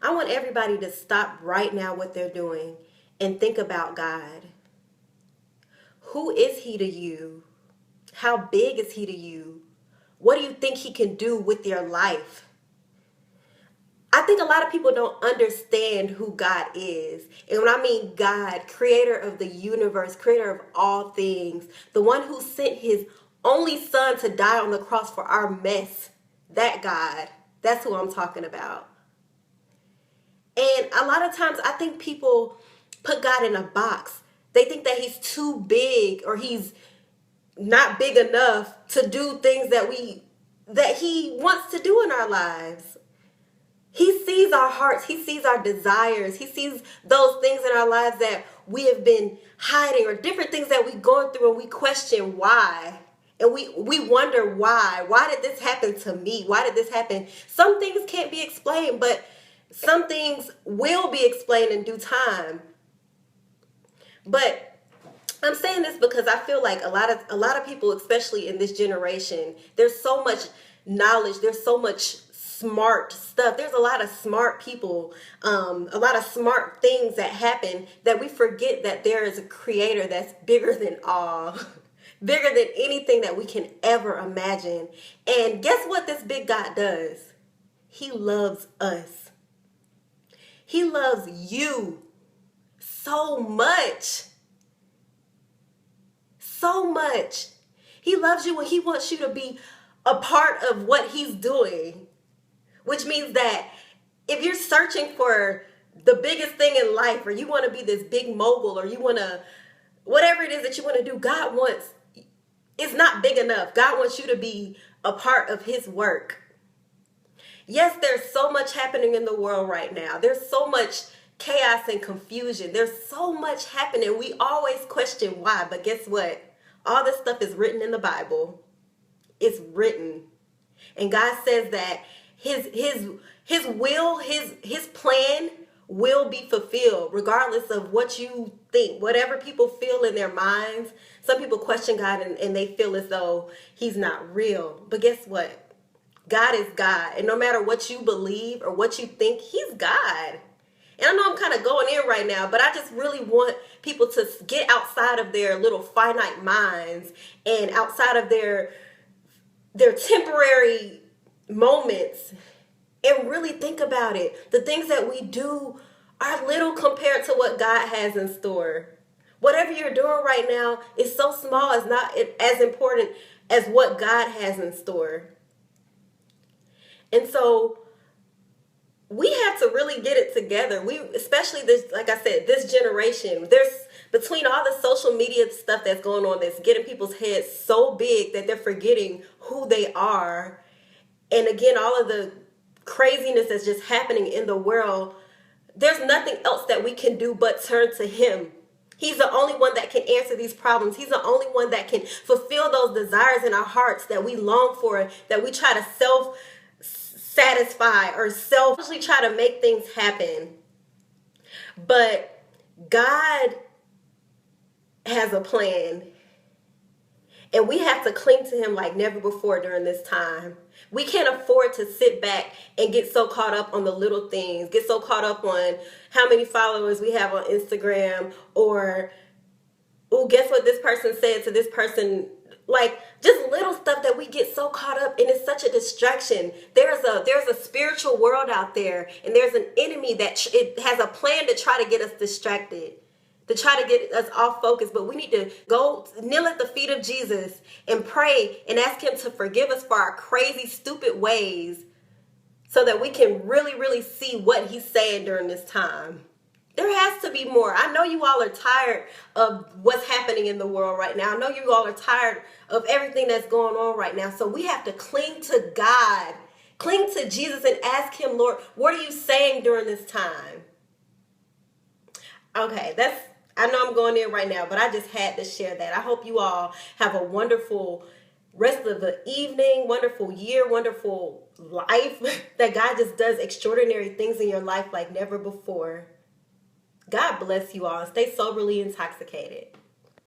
I want everybody to stop right now what they're doing and think about God. Who is he to you? How big is he to you? What do you think he can do with your life? I think a lot of people don't understand who God is. And when I mean God, creator of the universe, creator of all things, the one who sent his only son to die on the cross for our mess, that God, that's who I'm talking about. And a lot of times I think people put God in a box. They think that he's too big or he's not big enough to do things that he wants to do in our lives. He sees our hearts. He sees our desires. He sees those things in our lives that we have been hiding or different things that we've gone through, and we question why. And we wonder why. Why did this happen to me? Why did this happen? Some things can't be explained, but some things will be explained in due time. But I'm saying this because I feel like a lot of people, especially in this generation, there's so much knowledge, there's so much smart stuff. There's a lot of smart people, a lot of smart things that happen that we forget that there is a creator that's bigger than all, bigger than anything that we can ever imagine. And guess what this big God does? He loves us. He loves you so much. So much. He loves you and he wants you to be a part of what he's doing. Which means that if you're searching for the biggest thing in life, or you want to be this big mogul, or you want to, whatever it is that you want to do, God wants, it's not big enough. God wants you to be a part of his work. Yes, there's so much happening in the world right now. There's so much chaos and confusion. There's so much happening. We always question why, but guess what? All this stuff is written in the Bible. It's written. And God says that his will, his plan will be fulfilled regardless of what you think, whatever people feel in their minds. Some people question God and they feel as though he's not real. But guess what? God is God. And no matter what you believe or what you think, he's God. And I know I'm kind of going in right now, but I just really want people to get outside of their little finite minds and outside of their temporary moments and really think about it. The things that we do are little compared to what God has in store. Whatever you're doing right now is so small, it's not as important as what God has in store. And so we have to really get it together. Especially this, like I said, this generation, there's between all the social media stuff that's going on that's getting people's heads so big that they're forgetting who they are. And again, all of the craziness that's just happening in the world, there's nothing else that we can do but turn to him. He's the only one that can answer these problems. He's the only one that can fulfill those desires in our hearts that we long for, that we try to self-satisfy or selfishly try to make things happen. But God has a plan. And we have to cling to him like never before during this time. We can't afford to sit back and get so caught up on the little things, get so caught up on how many followers we have on Instagram, or, oh, guess what this person said to this person. Like, just little stuff that we get so caught up in is such a distraction. There's a spiritual world out there, and there's an enemy that it has a plan to try to get us distracted, to try to get us off focus. But we need to go kneel at the feet of Jesus and pray and ask him to forgive us for our crazy, stupid ways so that we can really, really see what he's saying during this time. There has to be more. I know you all are tired of what's happening in the world right now. I know you all are tired of everything that's going on right now. So we have to cling to God, cling to Jesus and ask him, Lord, what are you saying during this time? Okay, I know I'm going in right now, but I just had to share that. I hope you all have a wonderful rest of the evening, wonderful year, wonderful life, that God just does extraordinary things in your life like never before. God bless you all. Stay soberly intoxicated.